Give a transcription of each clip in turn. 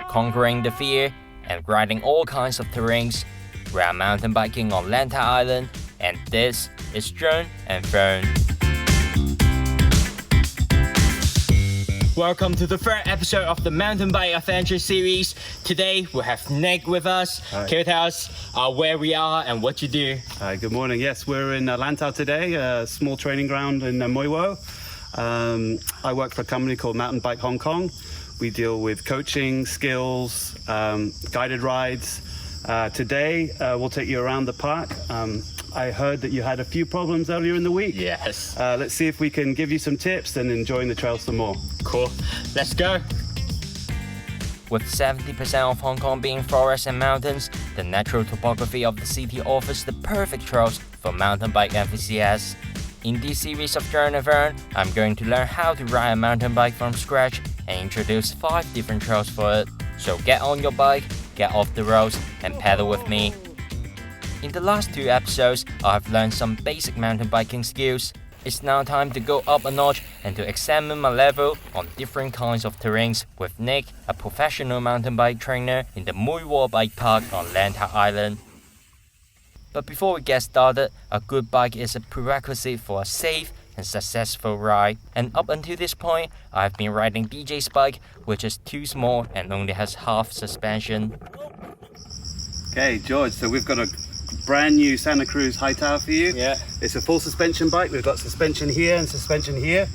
conquering the fear and riding all kinds of terrains. We are mountain biking on Lantau Island, and this is John and Fern. Welcome to the third episode of the Mountain Bike Adventure series. Today we have Nick with us. Hi. Can you tell us where we are and what you do? Hi, good morning. Yes, we're in Lantau today, a small training ground in Mui Wo. I work for a company called Mountain Bike Hong Kong. We deal with coaching, skills, guided rides. Today we'll take you around the park. I heard that you had a few problems earlier in the week. Yes. Let's see if we can give you some tips and enjoying the trails some more. Cool. Let's go. With 70% of Hong Kong being forests and mountains, the natural topography of the city offers the perfect trails for mountain bike enthusiasts. In this series of John and Fern, I'm going to learn how to ride a mountain bike from scratch and introduce 5 different trails for it. So get on your bike, get off the roads, and pedal with me. In the last 2 episodes, I've learned some basic mountain biking skills. It's now time to go up a notch and to examine my level on different kinds of terrains with Nick, a professional mountain bike trainer in the Mui Wo Bike Park on Lantau Island. But before we get started, a good bike is a prerequisite for a safe and successful ride. And up until this point, I've been riding DJ's bike, which is too small and only has half suspension. Okay, George, so we've got a brand new Santa Cruz High Tower for you. Yeah. It's a full suspension bike. We've got suspension here and suspension here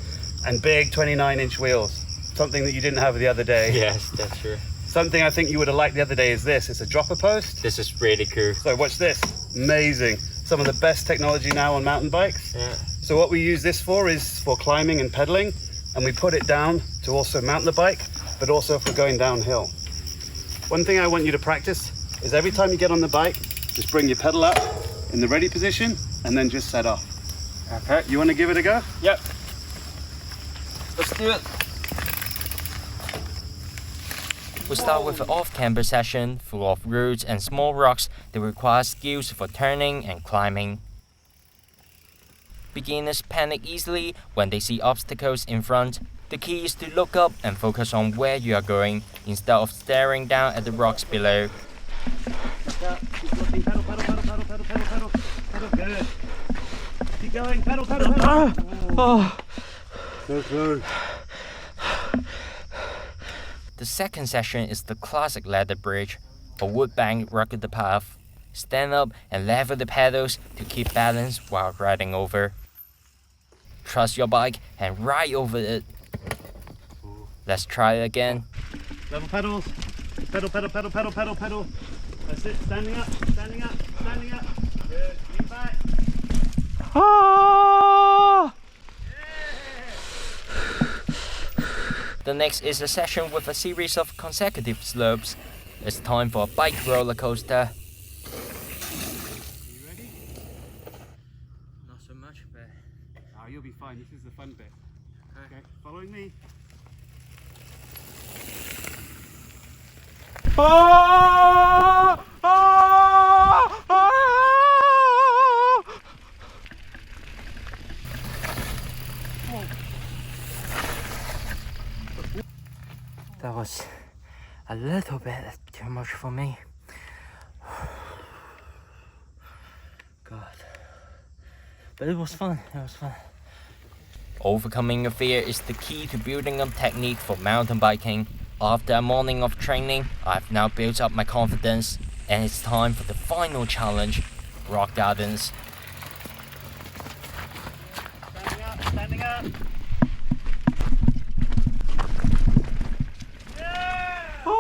and big 29-inch wheels. Something that you didn't have the other day. Yes, that's true. Something I think you would have liked the other day is this. It's a dropper post. This is really cool. So watch this. Amazing. Some of the best technology now on mountain bikes. Yeah. So what we use this for is for climbing and pedaling, and we put it down to also mount the bike, but also for going downhill. One thing I want you to practice is every time you get on the bike, just bring your pedal up in the ready position and then just set off. Okay, you want to give it a go? Yep. Let's do it. We start with an off-camber session full of roots and small rocks that require skills for turning and climbing. Beginners panic easily when they see obstacles in front. The key is to look up and focus on where you are going instead of staring down at the rocks below. Keep looking, pedal, pedal, pedal, pedal, pedal, pedal, pedal, pedal, good. Keep going, pedal, pedal, pedal. Oh. So slow. The second session is the classic ladder bridge, a wood bank rugged path. Stand up and lever the pedals to keep balance while riding over. Trust your bike and ride over it. Let's try it again. Level pedals. Pedal, pedal, pedal, pedal, pedal, pedal. That's it. Standing up, standing up, standing up. Good. Lean back. Ah! The next is a session with a series of consecutive slopes. It's time for a bike roller coaster. You ready? Not so much, but... Oh, you'll be fine. This is the fun bit. Okay, following me. Ah! Ah! Ah! That was a little bit too much for me. God. But it was fun. It was fun. Overcoming your fear is the key to building up technique for mountain biking. After a morning of training, I've now built up my confidence, and it's time for the final challenge, rock gardens. Standing up, standing up.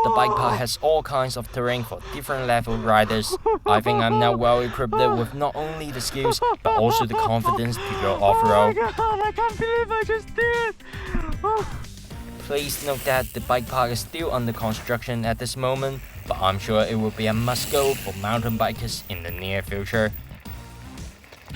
The bike park has all kinds of terrain for different level riders. I think I'm now well equipped with not only the skills, but also the confidence to go off-road. Oh my god, I can't believe I just did it! Oh. Please note that the bike park is still under construction at this moment, but I'm sure it will be a must-go for mountain bikers in the near future.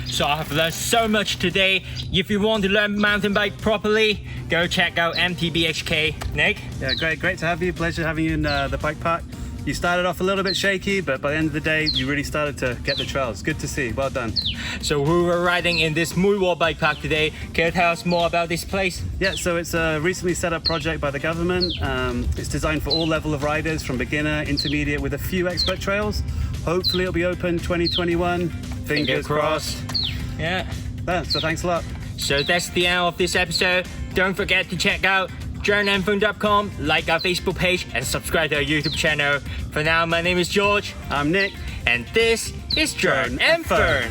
So I have learned so much today. If you want to learn mountain bike properly, go check out MTBHK. Nick? Yeah, great to have you. Pleasure having you in the bike park. You started off a little bit shaky, but by the end of the day, you really started to get the trails. Good to see. Well done. So we were riding in this Mui Wo bike park today. Can you tell us more about this place? Yeah, so it's a recently set up project by the government. It's designed for all level of riders, from beginner, intermediate, with a few expert trails. Hopefully it'll be open 2021. Fingers crossed. Yeah. So thanks a lot. So that's the end of this episode. Don't forget to check out journeyandfern.com, like our Facebook page, and subscribe to our YouTube channel. For now, my name is George. I'm Nick. And this is Journey and Fern.